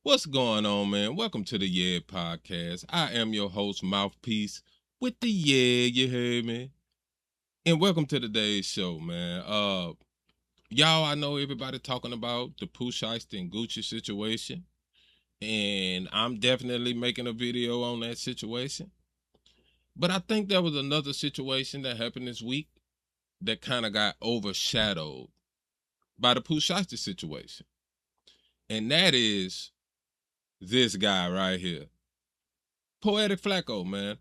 What's going on, man? Welcome to the Yeah Podcast. I am your host, Mouthpiece, with the Yeah, you heard me? And welcome to today's show, man. Y'all, I know everybody talking about the Pooh Shiesty and Gucci situation, and I'm definitely making a video on that situation. But I think there was another situation that happened this week that kind of got overshadowed by the Pooh Shiesty situation. And that is this guy right here. Poetik Flakko, man.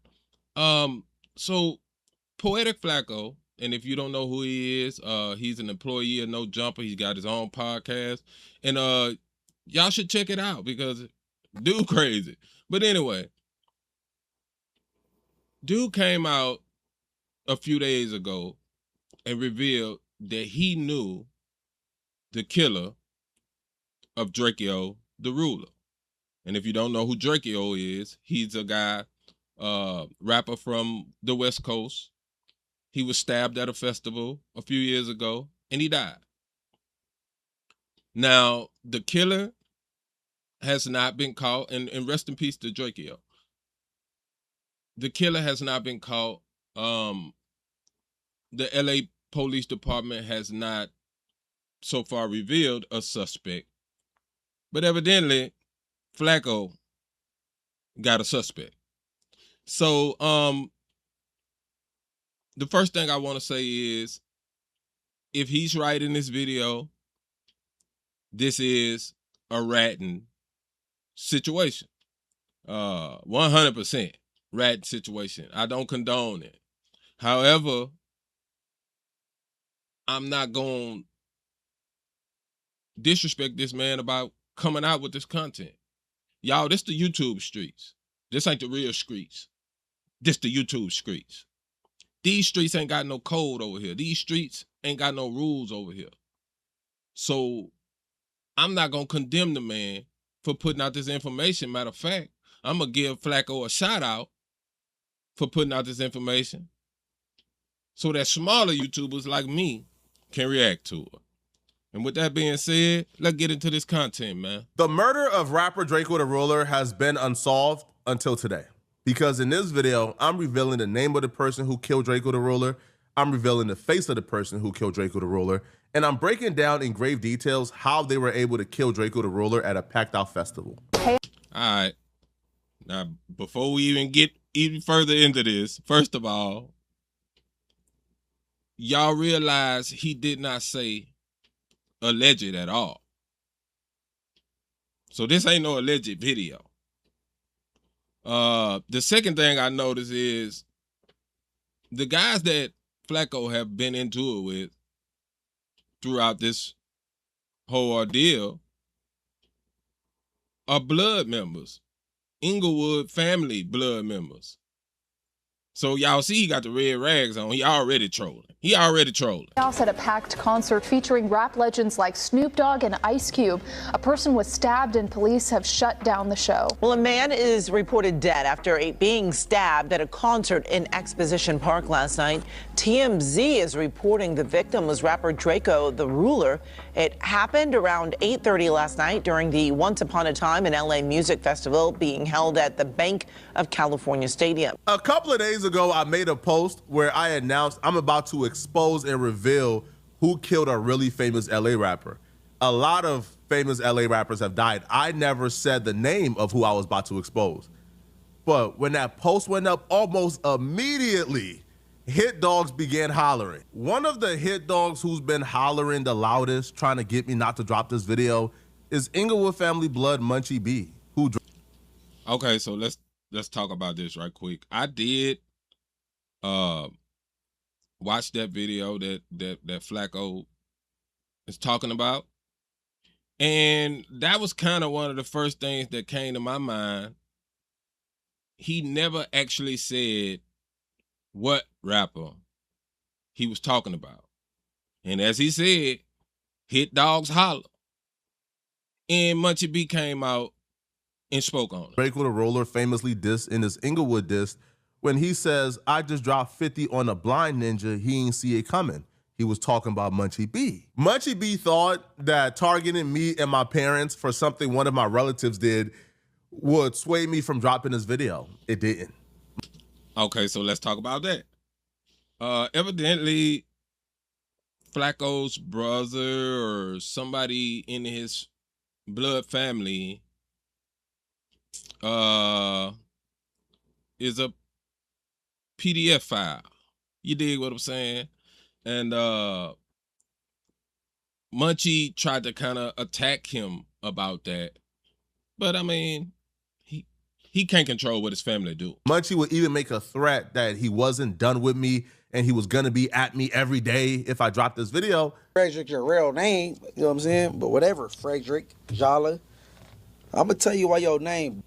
So Poetik Flacko, and if you don't know who he is, he's an employee of No Jumper. He's got his own podcast, and y'all should check it out because dude crazy. But anyway, dude came out a few days ago and revealed that he knew the killer of Drakeo the Ruler. And if you don't know who Drakeo is, he's a guy, rapper from the West Coast. He was stabbed at a festival a few years ago, and he died. Now, the killer has not been caught, and rest in peace to Drakeo. The killer has not been caught. The LA Police Department has not so far revealed a suspect. But evidently, Flacko got a suspect. So, the first thing I want to say is, if he's right in this video, this is a ratting situation. 100% rat situation. I don't condone it. However, I'm not going to disrespect this man about coming out with this content. Y'all, this the YouTube streets. This ain't the real streets. This the YouTube streets. These streets ain't got no code over here. These streets ain't got no rules over here. So I'm not going to condemn the man for putting out this information. Matter of fact, I'm going to give Flacko a shout out for putting out this information so that smaller YouTubers like me can react to it. And with that being said, let's get into this content, man. The murder of rapper Draco the Ruler has been unsolved until today. Because in this video, I'm revealing the name of the person who killed Draco the Ruler, I'm revealing the face of the person who killed Draco the Ruler, and I'm breaking down in grave details how they were able to kill Draco the Ruler at a packed out festival. All right. Now, before we even get even further into this, first of all, y'all realize he did not say alleged at all. So this ain't no alleged video. The second thing I noticed is the guys that Flacko have been into it with throughout this whole ordeal are blood members, Inglewood family blood members. So y'all see he got the red rags on. He already trolling. Chaos at a packed concert featuring rap legends like Snoop Dogg and Ice Cube. A person was stabbed and police have shut down the show. Well, a man is reported dead after being stabbed at a concert in Exposition Park last night. TMZ is reporting the victim was rapper Draco the Ruler. It happened around 8:30 last night during the Once Upon a Time in LA Music Festival being held at the Bank of California Stadium. A couple of days ago, I made a post where I announced I'm about to expose and reveal who killed a really famous LA rapper. A lot of famous LA rappers have died. I never said the name of who I was about to expose. But when that post went up, almost immediately, hit dogs began hollering. One of the hit dogs who's been hollering the loudest, trying to get me not to drop this video, is Inglewood family blood Munchie B. Okay, so let's talk about this right quick. I did watch that video that Flacko is talking about, and that was kind of one of the first things that came to my mind. He never actually said what rapper he was talking about, and as he said, hit dogs holler, and Munchie B came out and spoke on it. Draco the Ruler famously dissed in his Inglewood diss when he says, "I just dropped 50 on a blind ninja, he ain't see it coming." he was talking about Munchie B. Munchie B thought that targeting me and my parents for something one of my relatives did would sway me from dropping this video. It didn't. Okay, so let's talk about that. Evidently, Flacko's brother or somebody in his blood family is a PDF file. You dig what I'm saying? And Munchie tried to kind of attack him about that. But I mean, he can't control what his family do. Munchie would even make a threat that he wasn't done with me and he was gonna be at me every day if I dropped this video. Frederick, your real name, you know what I'm saying? But whatever, Frederick, Jala, I'm gonna tell you why your name,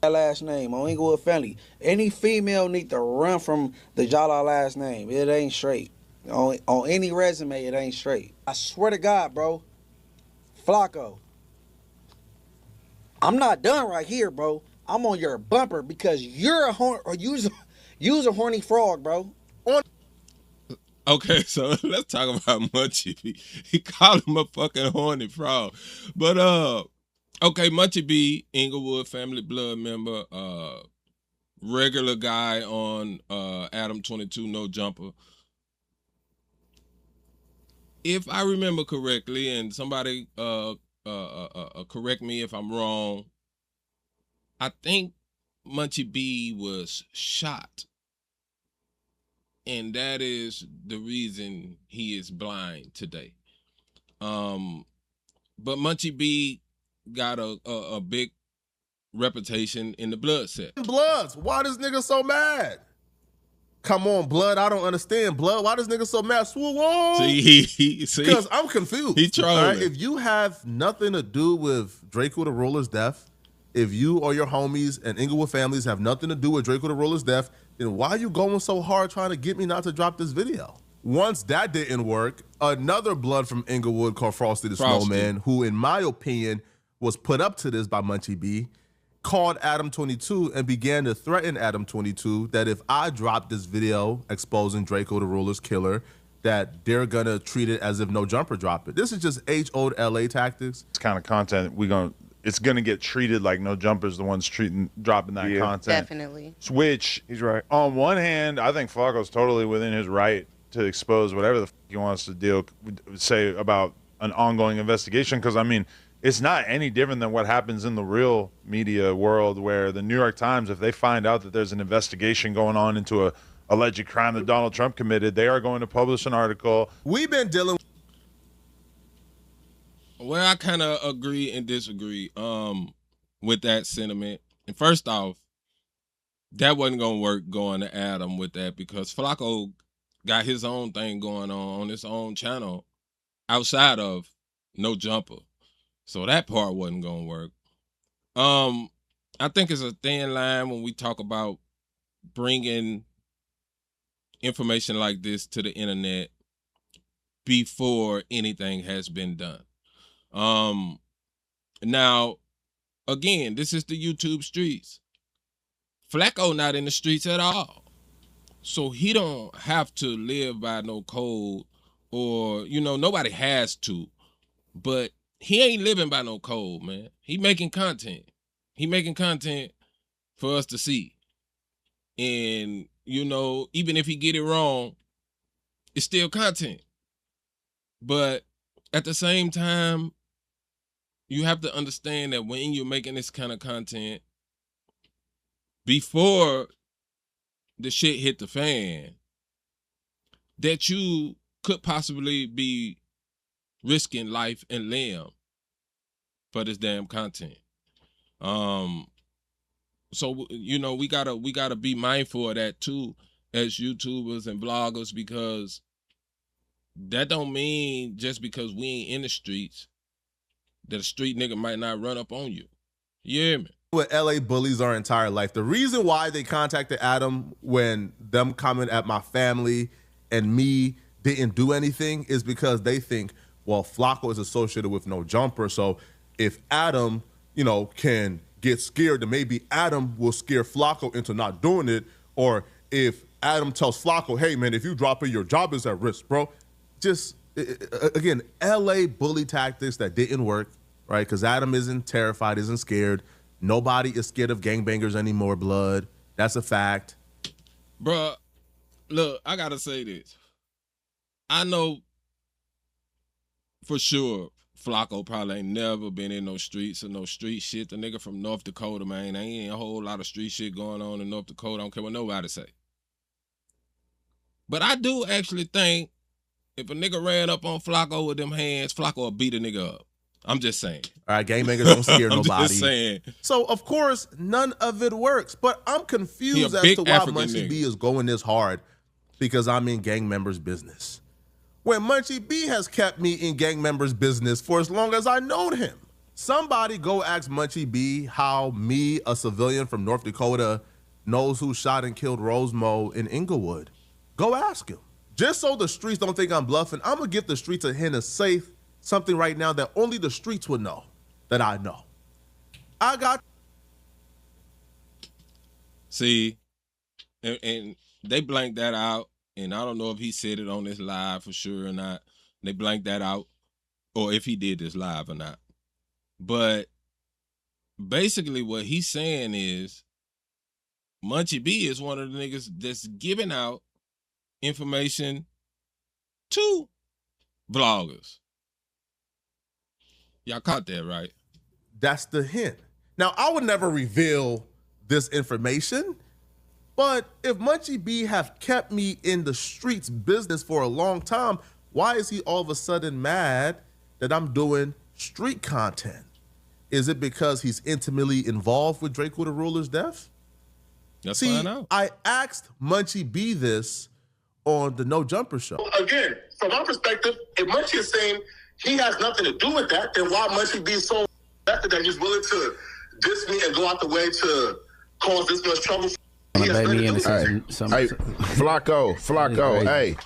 that last name, on Inglewood family. Any female need to run from the Jala last name. It ain't straight. On any resume, it ain't straight. I swear to God, bro. Flacko. I'm not done right here, bro. I'm on your bumper because you're a you's a horny frog, bro. Okay, so let's talk about Munchie. He called him a fucking horny frog. But okay, Munchie B, Inglewood family blood member, regular guy on Adam 22 No Jumper. If I remember correctly, and somebody correct me if I'm wrong, I think Munchie B was shot. And that is the reason he is blind today. But Munchie B got a big reputation in the blood set. Bloods, why this nigga so mad? Come on, Blood, I don't understand. Blood, why this nigga so mad? Whoa. See, because I'm confused. He trolling. Right? If you have nothing to do with Draco the Ruler's death, if you or your homies and Inglewood families have nothing to do with Draco the Ruler's death, then why are you going so hard trying to get me not to drop this video? Once that didn't work, another Blood from Inglewood called Frosty the Snowman, who in my opinion was put up to this by Munchie B, called Adam 22 and began to threaten Adam 22 that if I drop this video exposing Draco the Ruler's killer, that they're gonna treat it as if No Jumper dropped it. This is just age-old LA tactics. This kind of content it's gonna get treated like No Jumper's the ones dropping that content. Definitely. Which he's right. On one hand, I think Flacco's totally within his right to expose whatever the he wants to say about an ongoing investigation. Because I mean, it's not any different than what happens in the real media world, where the New York Times, if they find out that there's an investigation going on into a alleged crime that Donald Trump committed, they are going to publish an article. We've been dealing. Well, I kind of agree and disagree with that sentiment. And first off, that wasn't going to work going to Adam with that, because Flacko got his own thing going on his own channel outside of No Jumper. So that part wasn't going to work. I think it's a thin line when we talk about bringing information like this to the internet before anything has been done. Now, again, this is the YouTube streets. Flacko not in the streets at all. So he don't have to live by no code, or, nobody has to. But he ain't living by no code, man. He making content. He making content for us to see. And, even if he get it wrong, it's still content. But at the same time, you have to understand that when you're making this kind of content, before the shit hit the fan, that you could possibly be risking life and limb for this damn content. So we gotta be mindful of that too, as YouTubers and bloggers, because that don't mean just because we ain't in the streets that a street nigga might not run up on you. You hear me? With LA bullies our entire life. The reason why they contacted Adam when them coming at my family and me didn't do anything is because they think, well, Flacko is associated with No Jumper, so if Adam, can get scared, then maybe Adam will scare Flacko into not doing it, or if Adam tells Flacco, hey, man, if you drop it, your job is at risk, bro. Just, again, LA bully tactics that didn't work, right? Because Adam isn't terrified, isn't scared. Nobody is scared of gangbangers anymore, blood. That's a fact. Bruh, look, I got to say this. I know for sure Flacco probably ain't never been in no streets or no street shit. The nigga from North Dakota, man, ain't a whole lot of street shit going on in North Dakota. I don't care what nobody say. But I do actually think if a nigga ran up on Flacco with them hands, Flacco will beat a nigga up. I'm just saying. All right, gangbangers don't scare I'm nobody. Just saying. So, of course, none of it works. But I'm confused as to why Munchie B is going this hard because I'm in gang members' business. When Munchie B has kept me in gang members' business for as long as I've known him. Somebody go ask Munchie B how me, a civilian from North Dakota, knows who shot and killed Rosemo in Inglewood. Go ask him. Just so the streets don't think I'm bluffing, I'm going to give the streets a hint of safe, something right now that only the streets would know, that I know. I got... See, and they blanked that out, and I don't know if he said it on this live for sure or not. They blanked that out, or if he did this live or not. But basically what he's saying is Munchie B is one of the niggas that's giving out information to vloggers. Y'all caught that, right? That's the hint. Now, I would never reveal this information, but if Munchie B have kept me in the streets business for a long time, why is he all of a sudden mad that I'm doing street content? Is it because he's intimately involved with Draco the Ruler's death? Let's See, find out. I asked Munchie B this on the No Jumper show. Again, from my perspective, if Munchie is saying he has nothing to do with that, then why Munchie be so that he's willing to diss me and go out the way to cause this much trouble? Hey, Flacco, hey.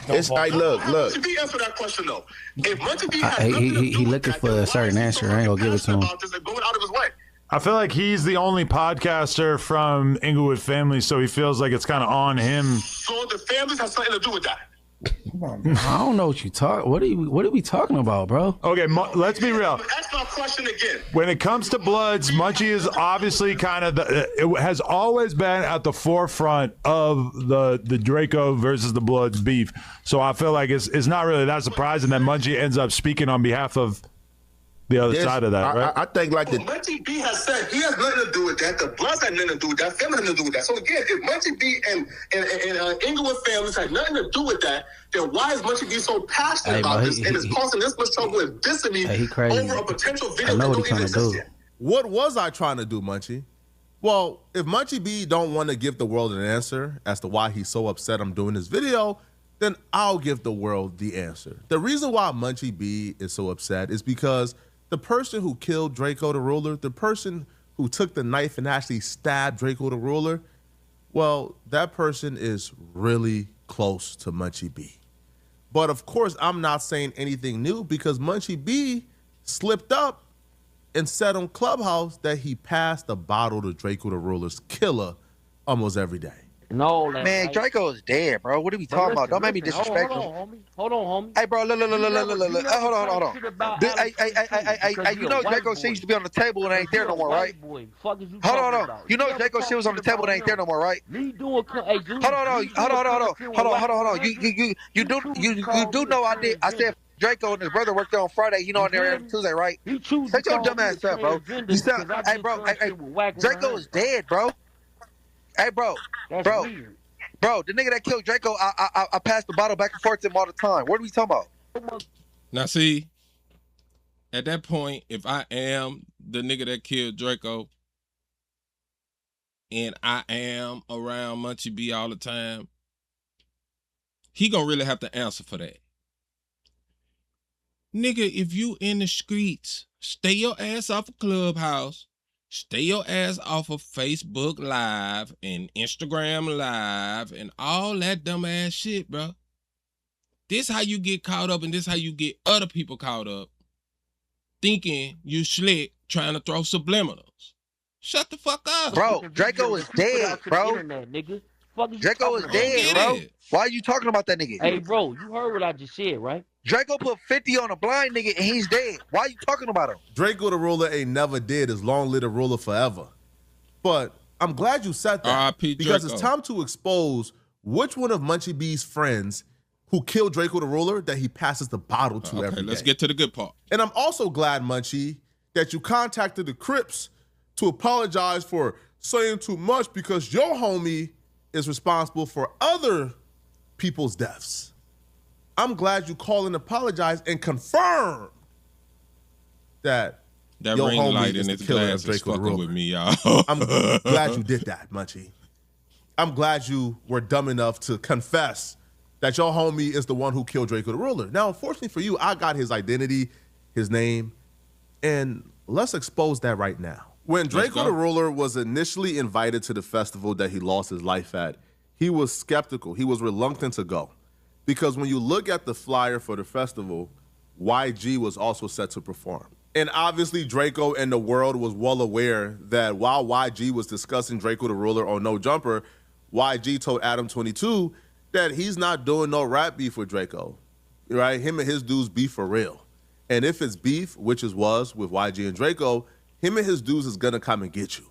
It's hey, look. Munchie B answer that question though. If Munchie B has He looking for a certain answer. I ain't gonna give it to him. Going out of his way. I feel like he's the only podcaster from Inglewood family, so he feels like it's kind of on him. So the families have something to do with that. I don't know what you talk. What are we talking about, bro? Okay, let's be real. Ask my question again. When it comes to Bloods, Munchie is obviously kind of it has always been at the forefront of the Draco versus the Bloods beef. So I feel like it's not really that surprising that Munchie ends up speaking on behalf of the other side of that, right? I think like Munchie B has said he has nothing to do with that. The Bloods had nothing to do with that. Family had nothing to do with that. So again, if Munchie B and Inglewood families had nothing to do with that, then why is Munchie B so passionate about this and is causing this much trouble and dissing me over a potential video that don't even exist yet? What was I trying to do, Munchie? Well, if Munchie B don't want to give the world an answer as to why he's so upset I'm doing this video, then I'll give the world the answer. The reason why Munchie B is so upset is because the person who killed Draco the Ruler, the person who took the knife and actually stabbed Draco the Ruler, well, that person is really close to Munchie B. But of course, I'm not saying anything new because Munchie B slipped up and said on Clubhouse that he passed a bottle to Draco the Ruler's killer almost every day. No, man, Draco is dead, bro. What are we talking about? Don't make me disrespectful. Hold on, homie. Hey, bro, look. Hold on. Hey, you know Draco shit used to be on the table and ain't there no more, right? Hold on. You know Draco shit was on the table and ain't there no more, right? Hold on. You do know I did. I said Draco and his brother worked there on Friday. You know, on there every Tuesday, right? Shut your dumb ass up, bro. You sound, hey, bro. Hey, Draco is dead, bro. Hey, bro, the nigga that killed Draco, I passed the bottle back and forth to him all the time. What are we talking about? Now, see, at that point, if I am the nigga that killed Draco and I am around Munchie B all the time, he gonna really have to answer for that. Nigga, if you in the streets, stay your ass off a Clubhouse. Stay your ass off of Facebook Live and Instagram Live and all that dumb ass shit, bro. This how you get caught up and this how you get other people caught up thinking you slick trying to throw subliminals. Shut the fuck up. Bro, Draco is dead, bro. Draco is dead, bro. Why are you talking about that nigga? Hey, bro, you heard what I just said, right? Draco put 50 on a blind nigga and he's dead. Why are you talking about him? Draco the Ruler ain't never dead. Is long live the ruler forever. But I'm glad you said that. R.I.P. Because Draco. it's time to expose which one of Munchie B's friends who killed Draco the Ruler that he passes the bottle to every day. Let's get to the good part. And I'm also glad, Munchie, that you contacted the Crips to apologize for saying too much because your homie is responsible for other people's deaths. I'm glad you called and apologized and confirmed that That your ring homie light is in the his killer of glass is Draco the fucking Ruler. with me, y'all. I'm glad you did that, Munchie. I'm glad you were dumb enough to confess that your homie is the one who killed Draco the Ruler. Now, unfortunately for you, I got his identity, his name, and let's expose that right now. When Draco the Ruler was initially invited to the festival that he lost his life at, he was skeptical. He was reluctant to go. Because when you look at the flyer for the festival, YG was also set to perform. And obviously Draco and the world was well aware that while YG was discussing Draco the Ruler on No Jumper, YG told Adam 22 that he's not doing no rap beef with Draco, right? Him and his dudes beef for real. And if it's beef, which it was with YG and Draco, him and his dudes is gonna come and get you.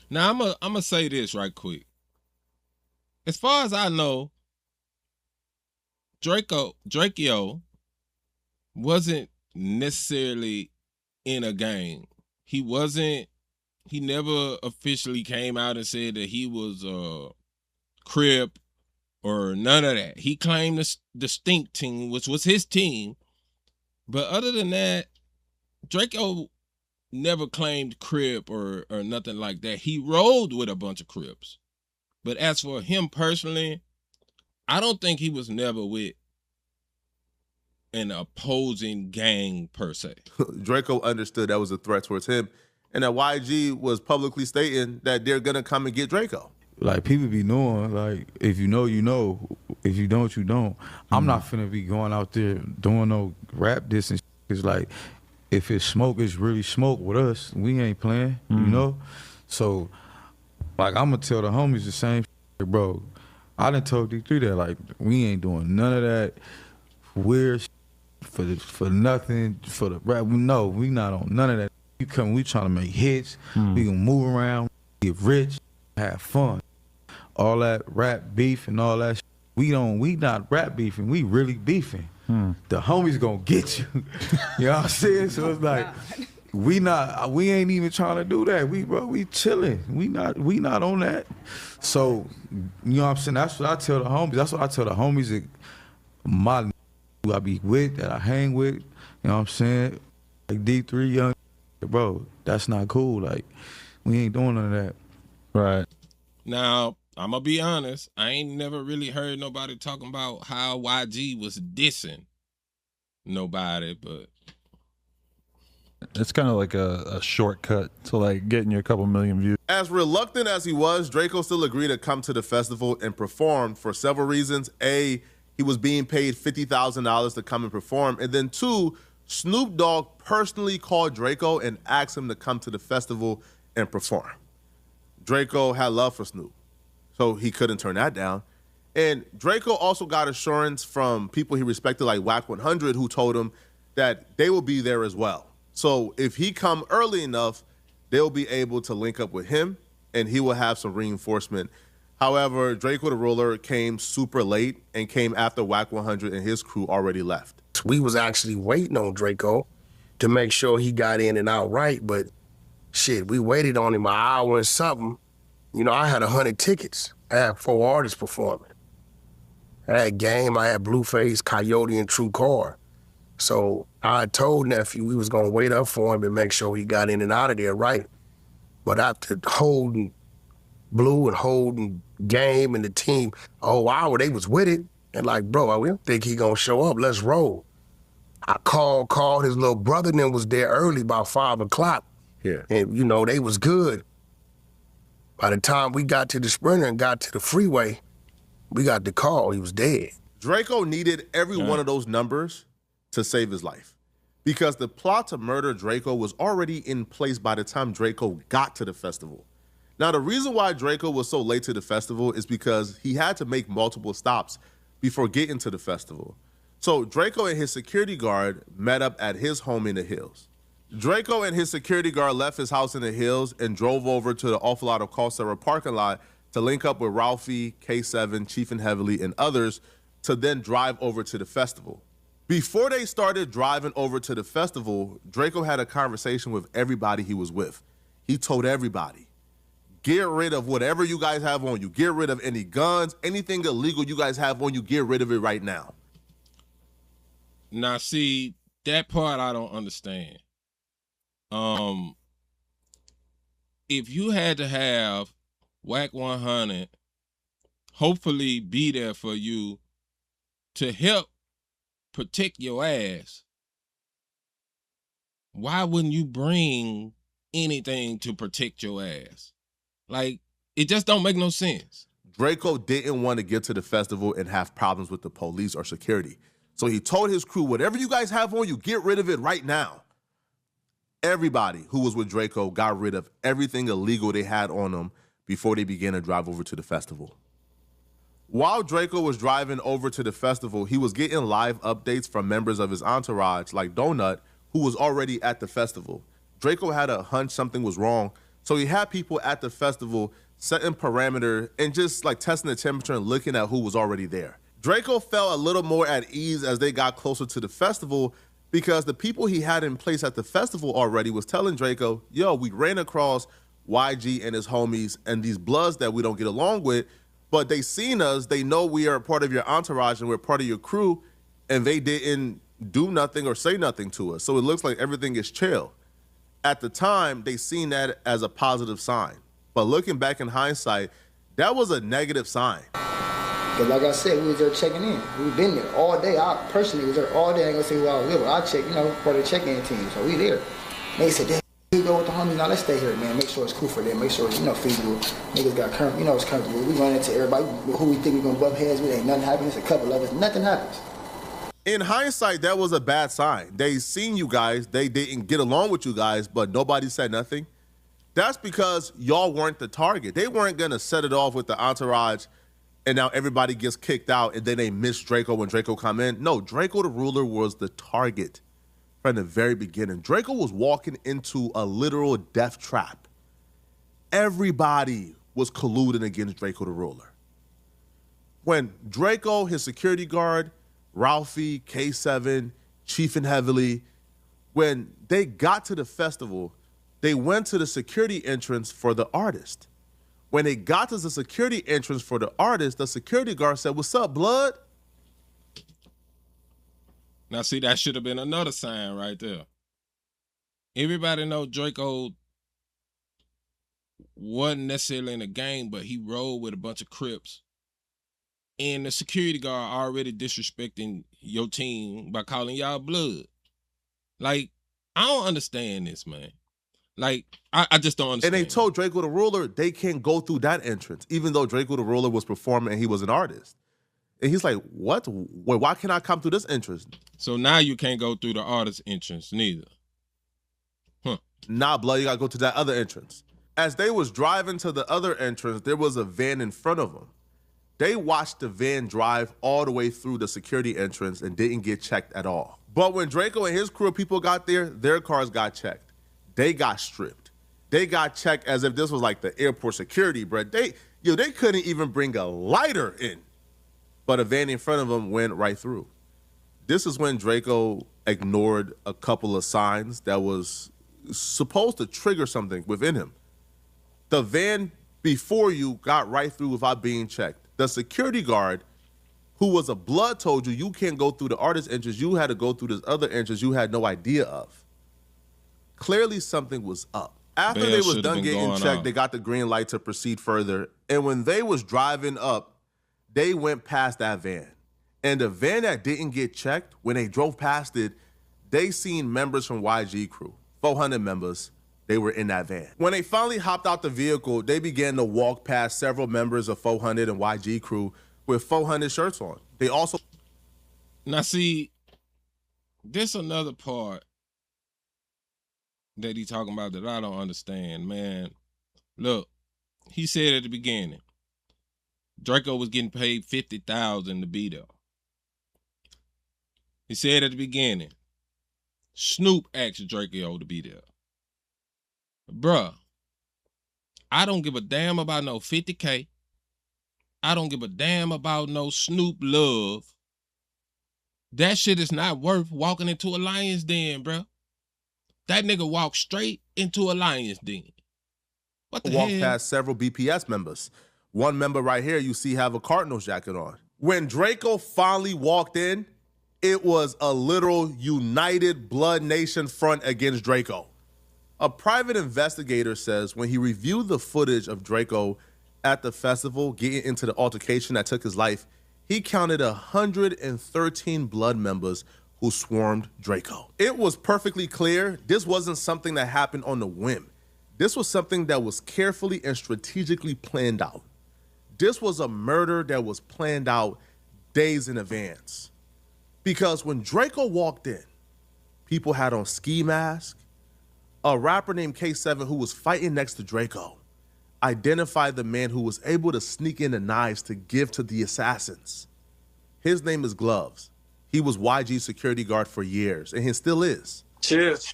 Now, I'm gonna say this right quick. As far as I know, Drakeo wasn't necessarily in a gang. He never officially came out and said that he was a Crip or none of that. He claimed the distinct team, which was his team. But other than that, Draco never claimed Crip or nothing like that. He rolled with a bunch of Crips. But as for him personally, I don't think he was never with an opposing gang per se. Draco understood that was a threat towards him, and that YG was publicly stating that they're gonna come and get Draco. Like, people be knowing, like, if you know, you know. If you don't, you don't. I'm not finna be going out there doing no rap diss and shit. It's like, if it's smoke, it's really smoke with us. We ain't playing, you know? So, like, I'm gonna tell the homies the same shit, bro. I done told D3 that, like, we ain't doing none of that weird shit for nothing, for the rap. No, we not on none of that. We trying to make hits. We gonna move around, get rich, have fun. All that rap beef and all that shit, we not rap beefing, we really beefing. The homies gonna get you. You know what I'm saying? So it's like, we ain't even trying to do that. We chilling. We not on that. So, you know what I'm saying? That's what I tell the homies. That's what I tell the homies that my who I be with, that I hang with, you know what I'm saying? Like D3 young, bro, that's not cool. Like, we ain't doing none of that. Right. Now, I'm gonna be honest, I ain't never really heard nobody talking about how YG was dissing nobody, but it's kind of like a shortcut to like getting you a couple million views. As reluctant as he was, Draco still agreed to come to the festival and perform for several reasons. A, he was being paid $50,000 to come and perform. And then two, Snoop Dogg personally called Draco and asked him to come to the festival and perform. Draco had love for Snoop, so he couldn't turn that down. And Draco also got assurance from people he respected like Wack 100, who told him that they will be there as well. So if he come early enough, they'll be able to link up with him and he will have some reinforcement. However, Draco the Ruler came super late and came after Wack 100 and his crew already left. We was actually waiting on Draco to make sure he got in and out right, but shit, we waited on him an hour and something. You know, I had 100 tickets. I had 4 artists performing. I had Game, I had Blueface, Coyote, and True Car. So I told Nephew we was gonna wait up for him and make sure he got in and out of there right. But after holding Blue and holding Game and the team a whole hour, they was with it. And like, bro, we don't think he gonna show up, let's roll. I called his little brother and then was there early, about 5 o'clock. Yeah. And you know, they was good. By the time we got to the Sprinter and got to the freeway, we got the call, he was dead. Draco needed every one of those numbers to save his life because the plot to murder Draco was already in place by the time Draco got to the festival. Now, the reason why Draco was so late to the festival is because he had to make multiple stops before getting to the festival. So Draco and his security guard met up at his home in the hills. Draco and his security guard left his house in the hills and drove over to the Awful Lot of Call Center parking lot to link up with Ralphie, K7, Chief and Heavily, and others to then drive over to the festival. Before they started driving over to the festival, Draco had a conversation with everybody he was with. He told everybody, get rid of whatever you guys have on you. Get rid of any guns, anything illegal you guys have on you, get rid of it right now. Now, see, that part I don't understand. If you had to have Whack 100 hopefully be there for you to help protect your ass, why wouldn't you bring anything to protect your ass? Like, it just don't make no sense. Draco didn't want to get to the festival and have problems with the police or security. So he told his crew, whatever you guys have on you, get rid of it right now. Everybody who was with Draco got rid of everything illegal they had on them before they began to drive over to the festival. While Draco was driving over to the festival, he was getting live updates from members of his entourage, like Donut, who was already at the festival. Draco had a hunch something was wrong, so he had people at the festival setting parameter and just like testing the temperature and looking at who was already there. Draco felt a little more at ease as they got closer to the festival because the people he had in place at the festival already was telling Draco, yo, we ran across YG and his homies and these bloods that we don't get along with, but they seen us, they know we are a part of your entourage and we're part of your crew, and they didn't do nothing or say nothing to us. So it looks like everything is chill. At the time, they seen that as a positive sign. But looking back in hindsight, that was a negative sign. Because like I said, we was there checking in. We've been there all day. I personally was there all day. I ain't gonna say who I was with, but I checked, you know, part of the check-in team. So we there. They said, damn, we go with the homies. Now let's stay here, man. Make sure it's cool for them. Make sure it's, you know, feasible. Niggas got current, you know, it's comfortable. We run into everybody who we think we gonna bump heads with. Ain't nothing happens. A couple of us. Nothing happens. In hindsight, that was a bad sign. They seen you guys. They didn't get along with you guys, but nobody said nothing. That's because y'all weren't the target. They weren't going to set it off with the entourage and now everybody gets kicked out and then they miss Draco when Draco come in. No, Draco the Ruler was the target from the very beginning. Draco was walking into a literal death trap. Everybody was colluding against Draco the Ruler. When Draco, his security guard, Ralphie, K7, Chief and Heavily, when they got to the festival, they went to the security entrance for the artist. When they got to the security entrance for the artist, the security guard said, "What's up, blood?" Now, see, that should have been another sign right there. Everybody know Draco wasn't necessarily in the gang, but he rode with a bunch of Crips. And the security guard already disrespecting your team by calling y'all blood. Like, I don't understand this, man. Like, I just don't understand. And they told Draco the Ruler they can't go through that entrance, even though Draco the Ruler was performing and he was an artist. And he's like, what? Wait, why can't I come through this entrance? So now you can't go through the artist entrance neither. Huh. Nah, blood, you gotta go to that other entrance. As they was driving to the other entrance, there was a van in front of them. They watched the van drive all the way through the security entrance and didn't get checked at all. But when Draco and his crew of people got there, their cars got checked. They got stripped. They got checked as if this was like the airport security, bro. They couldn't even bring a lighter in. But a van in front of them went right through. This is when Draco ignored a couple of signs that was supposed to trigger something within him. The van before you got right through without being checked. The security guard, who was a blood, told you you can't go through the artist entrance. You had to go through this other entrance you had no idea of. Clearly something was up. After they was done getting checked, they got the green light to proceed further. And when they was driving up, they went past that van. And the van that didn't get checked, when they drove past it, they seen members from YG crew, 400 members. They were in that van. When they finally hopped out the vehicle, they began to walk past several members of 400 and YG crew with 400 shirts on. They also... Now see, this another part that he talking about that I don't understand, man. Look, he said at the beginning, Draco was getting paid $50,000 to be there. He said at the beginning, Snoop asked Drakeo to be there. Bruh, I don't give a damn about no 50K. I don't give a damn about no Snoop love. That shit is not worth walking into a lion's den, bruh. That nigga walked straight into a lion's den. What the hell? Walked past several BPS members. One member right here you see have a Cardinals jacket on. When Draco finally walked in, it was a literal united Blood Nation front against Draco. A private investigator says when he reviewed the footage of Draco at the festival getting into the altercation that took his life, he counted 113 Blood members who swarmed Draco. It was perfectly clear this wasn't something that happened on a whim. This was something that was carefully and strategically planned out. This was a murder that was planned out days in advance. Because when Draco walked in, people had on ski masks. A rapper named K7 who was fighting next to Draco identified the man who was able to sneak in the knives to give to the assassins. His name is Gloves. He was YG's security guard for years, and he still is. Cheers.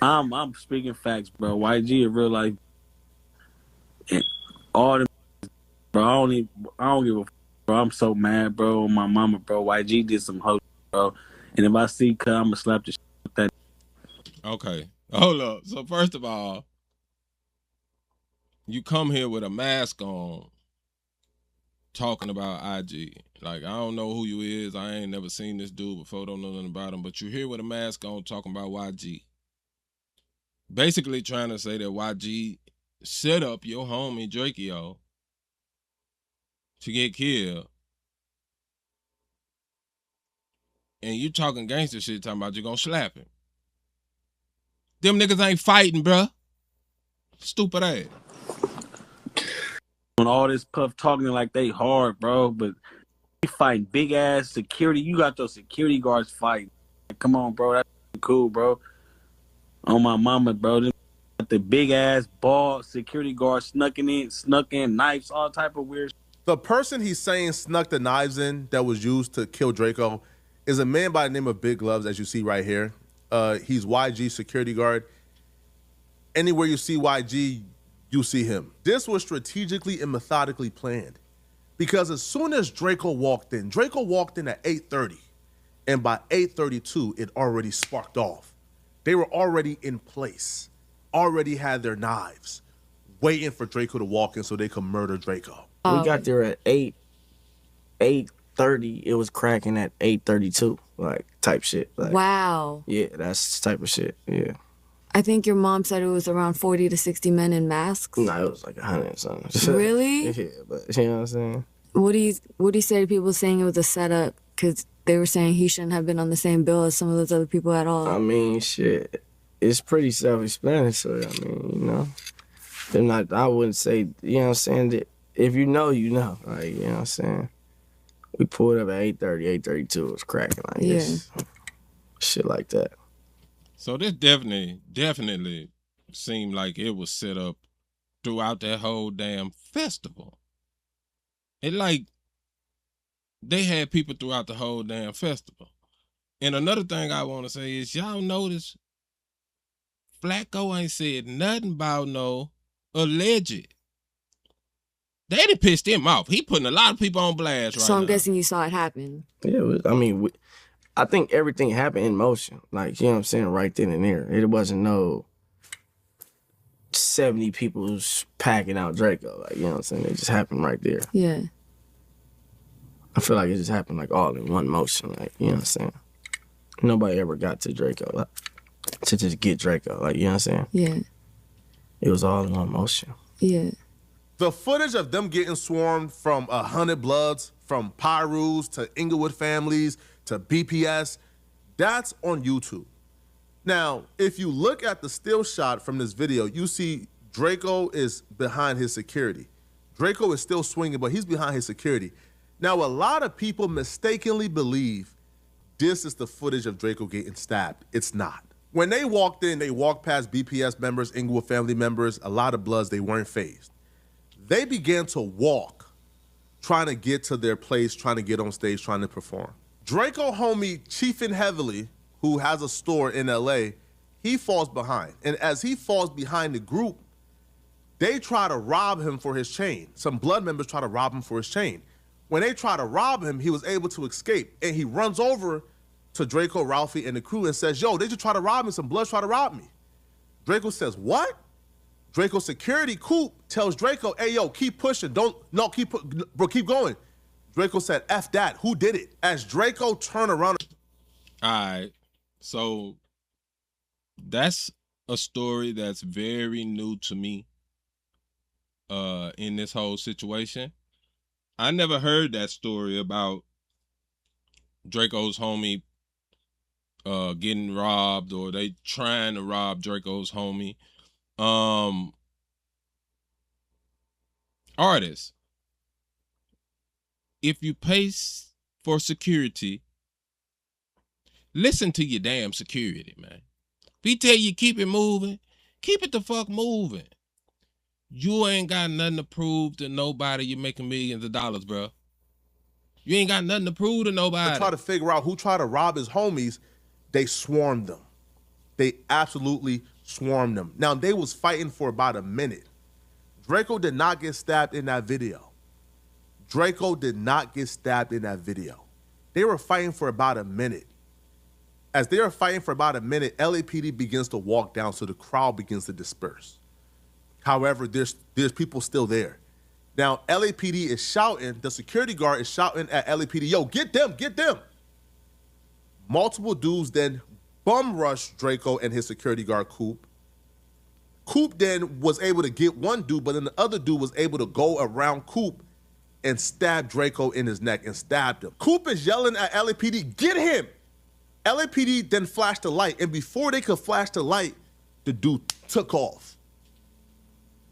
I'm speaking facts, bro. YG in real life, and all the bro. I don't give a fuck, bro. I'm so mad, bro. On my mama, bro. YG did some hoe, bro. And if I see cut, I'ma slap the shit with that. Okay, hold up. So first of all, you come here with a mask on, talking about IG. Like, I don't know who you is. I ain't never seen this dude before. Don't know nothing about him. But you here with a mask on, talking about YG. Basically trying to say that YG set up your homie Drakeo to get killed. And you talking gangster shit, talking about you gonna slap him. Them niggas ain't fighting, bruh. Stupid ass. On all this puff talking like they hard, bro, but they fighting big ass security. You got those security guards fighting. Like, come on, bro. That's cool, bro. On my mama, bro. The big ass ball security guard snuck in knives, all type of weird. The person he's saying snuck the knives in that was used to kill Draco is a man by the name of Big Gloves, as you see right here. He's YG's security guard. Anywhere you see YG, you see him. This was strategically and methodically planned because as soon as Draco walked in at 8:30, and by 8:32, it already sparked off. They were already in place, already had their knives, waiting for Draco to walk in so they could murder Draco. We got there at 8:30. It was cracking at 8:32, like type shit. Like, wow. Yeah, that's the type of shit. Yeah. I think your mom said it was around 40 to 60 men in masks. No, it was like 100 something. Really? Yeah, but you know what I'm saying? What do you say to people saying it was a setup? Because they were saying he shouldn't have been on the same bill as some of those other people at all. I mean, shit, it's pretty self-explanatory. I mean, you know, they're not. I wouldn't say, you know what I'm saying, that if you know, you know. Like, you know what I'm saying? We pulled up at 8:30, 8:32. It was cracking like this. Shit like that. So this definitely seemed like it was set up throughout that whole damn festival. It like they had people throughout the whole damn festival. And another thing I want to say is y'all notice Flacko ain't said nothing about no alleged. They done pissed him off. He putting a lot of people on blast right now. So I'm guessing you saw it happen. Yeah, I mean, I think everything happened in motion. Like, you know what I'm saying, right then and there. It wasn't no 70 people packing out Draco. Like, you know what I'm saying? It just happened right there. Yeah. I feel like it just happened like all in one motion. Like, you know what I'm saying? Nobody ever got to Draco, like, to just get Draco. Like, you know what I'm saying? Yeah. It was all in one motion. Yeah. The footage of them getting swarmed from 100 Bloods, from Pyrus to Inglewood families to BPS, that's on YouTube. Now, if you look at the still shot from this video, you see Draco is behind his security. Draco is still swinging, but he's behind his security. Now, a lot of people mistakenly believe this is the footage of Draco getting stabbed. It's not. When they walked in, they walked past BPS members, Inglewood family members, a lot of Bloods. They weren't fazed. They began to walk, trying to get to their place, trying to get on stage, trying to perform. Draco homie Chiefin Heavily, who has a store in LA, he falls behind. And as he falls behind the group, they try to rob him for his chain. Some Blood members try to rob him for his chain. When they try to rob him, he was able to escape. And he runs over to Draco, Ralphie, and the crew and says, yo, they just try to rob me. Some Bloods try to rob me. Draco says, what? Draco's security, Coop, tells Draco, hey, yo, keep pushing. Keep going. Draco said, F that. Who did it? As Draco turned around. All right. So that's a story that's very new to me in this whole situation. I never heard that story about Draco's homie getting robbed, or they trying to rob Draco's homie. Artists, if you pay for security, listen to your damn security, man. If he tell you keep it moving, keep it the fuck moving. You ain't got nothing to prove to nobody you're making millions of dollars, bro. You ain't got nothing to prove to nobody. To try to figure out who tried to rob his homies, they swarmed them. They absolutely swarmed them. Now, they was fighting for about a minute. Draco did not get stabbed in that video. Draco did not get stabbed in that video. They were fighting for about a minute. As they are fighting for about a minute, LAPD begins to walk down, so the crowd begins to disperse. However, there's people still there. Now, LAPD is shouting, the security guard is shouting at LAPD, yo, get them, get them. Multiple dudes then bum rush Draco and his security guard, Coop. Coop then was able to get one dude, but then the other dude was able to go around Coop and stab Draco in his neck and stabbed him. Coop is yelling at LAPD, get him. LAPD then flashed the light, and before they could flash the light, the dude took off.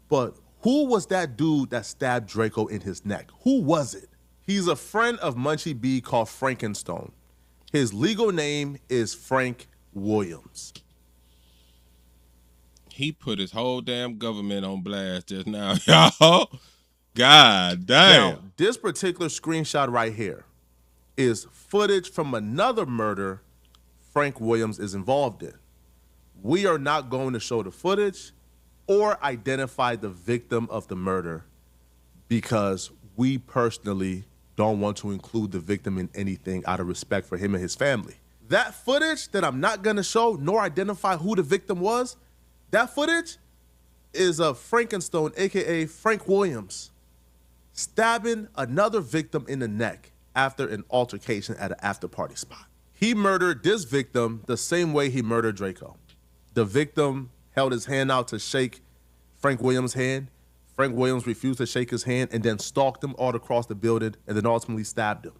But who was that dude that stabbed Draco in his neck? Who was it? He's a friend of Munchie B called Frankenstone. His legal name is Frank Williams. He put his whole damn government on blast just now, y'all. God damn. Now, this particular screenshot right here is footage from another murder Frank Williams is involved in. We are not going to show the footage or identify the victim of the murder because we personally don't want to include the victim in anything out of respect for him and his family. That footage that I'm not gonna show nor identify who the victim was, that footage is of Frankenstone, AKA Frank Williams, stabbing another victim in the neck after an altercation at an after party spot. He murdered this victim the same way he murdered Draco. The victim held his hand out to shake Frank Williams' hand. Frank Williams refused to shake his hand and then stalked him all across the building and then ultimately stabbed him.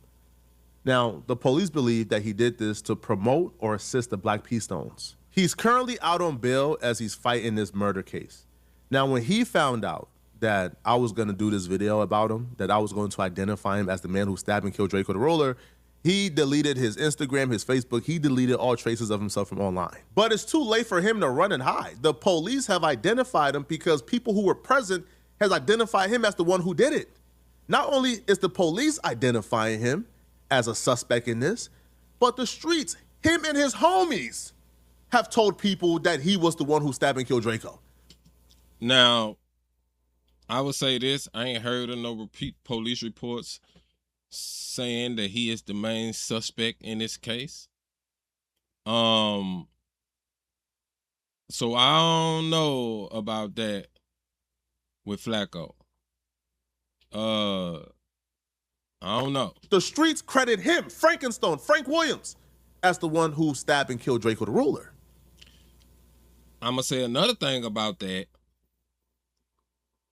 Now, the police believe that he did this to promote or assist the Black Peace Stones. He's currently out on bail as he's fighting this murder case. Now, when he found out that I was going to do this video about him, that I was going to identify him as the man who stabbed and killed Draco the Ruler, he deleted his Instagram, his Facebook. He deleted all traces of himself from online. But it's too late for him to run and hide. The police have identified him because people who were present has identified him as the one who did it. Not only is the police identifying him as a suspect in this, but the streets, him and his homies, have told people that he was the one who stabbed and killed Draco. Now, I would say this, I ain't heard of no police reports saying that he is the main suspect in this case. So I don't know about that with Flacko. I don't know. The streets credit him, Frankenstone, Frank Williams, as the one who stabbed and killed Draco the Ruler. I'm going to say another thing about that.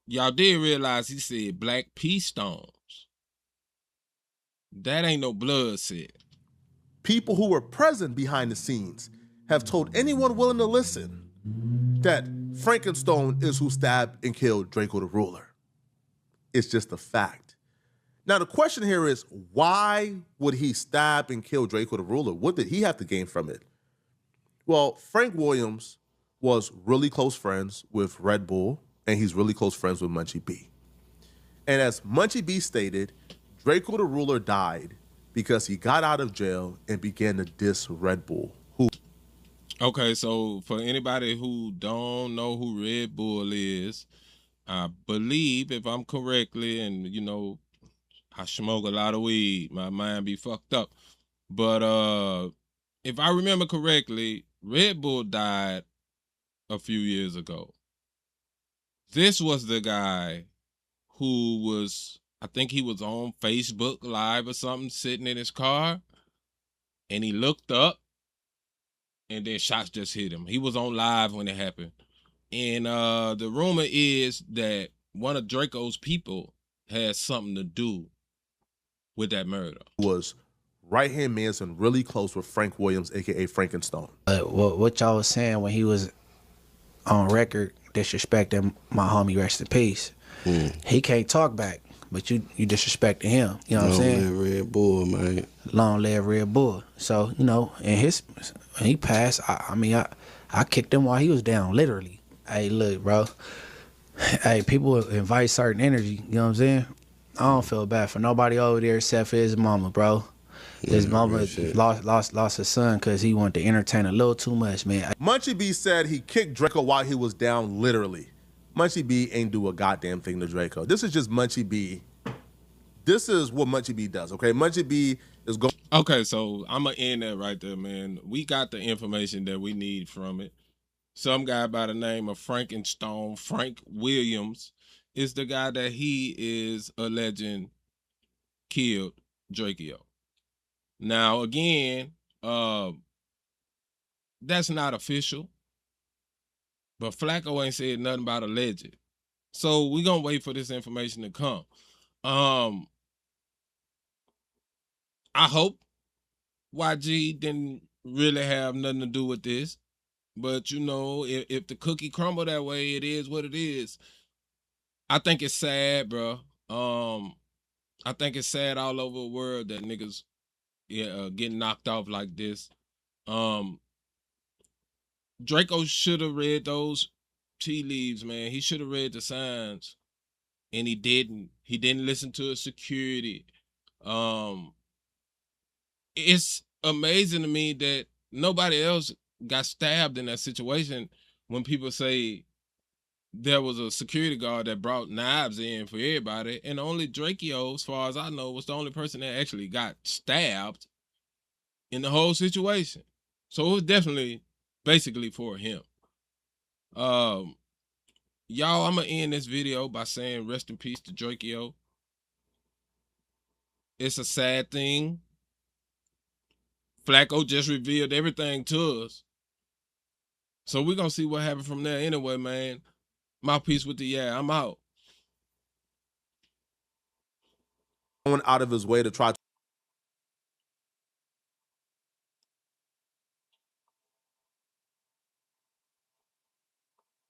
Y'all did realize he said Black Peace Stones. That ain't no blood set. People who were present behind the scenes have told anyone willing to listen that Frankenstone is who stabbed and killed Draco the Ruler. It's just a fact. Now, the question here is, why would he stab and kill Draco the Ruler? What did he have to gain from it? Well, Frank Williams was really close friends with Red Bull, and he's really close friends with Munchie B. And as Munchie B stated, Draco the Ruler died because he got out of jail and began to diss Red Bull. Okay, so for anybody who don't know who Red Bull is, I believe, if I'm correctly, and you know, I smoke a lot of weed, my mind be fucked up. But if I remember correctly, Red Bull died a few years ago. This was the guy who was, I think he was on Facebook Live or something, sitting in his car, and he looked up, and then shots just hit him. He was on live when it happened. And the rumor is that one of Draco's people had something to do with that murder. Was right-hand man's and really close with Frank Williams, a.k.a. Frankenstone. What y'all was saying when he was on record disrespecting my homie, rest in peace. He can't talk back, but you disrespecting him. You know what I'm saying? Long live Red Bull, man. Long live Red Bull. So, you know, and when he passed, I kicked him while he was down, literally. Hey, look, bro. Hey, people invite certain energy, you know what I'm saying? I don't feel bad for nobody over there except for his mama, bro. His mama lost his son because he wanted to entertain a little too much, man. Munchie B said he kicked Draco while he was down, literally. Munchie B ain't do a goddamn thing to Draco. This is just Munchie B. This is what Munchie B does, okay? Munchie B is going... Okay, so I'm going to end that right there, man. We got the information that we need from it. Some guy by the name of Frankenstone, Frank Williams, is the guy that he is alleging killed Drakeo. Now, again, that's not official. But Flacko ain't said nothing about alleged. So we're going to wait for this information to come. I hope YG didn't really have nothing to do with this. But, you know, if the cookie crumble that way, it is what it is. I think it's sad, bro. I think it's sad all over the world that niggas getting knocked off like this. Draco should have read those tea leaves, man. He should have read the signs, and he didn't. He didn't listen to his security. It's amazing to me that nobody else got stabbed in that situation when people say there was a security guard that brought knives in for everybody, and only Drakeo, as far as I know, was the only person that actually got stabbed in the whole situation. So it was definitely basically for him. Y'all, I'm gonna end this video by saying rest in peace to Drakeo. It's a sad thing. Flacko just revealed everything to us. So we're gonna see what happened from there anyway, man. Mouthpiece with the I'm out. Going out of his way to try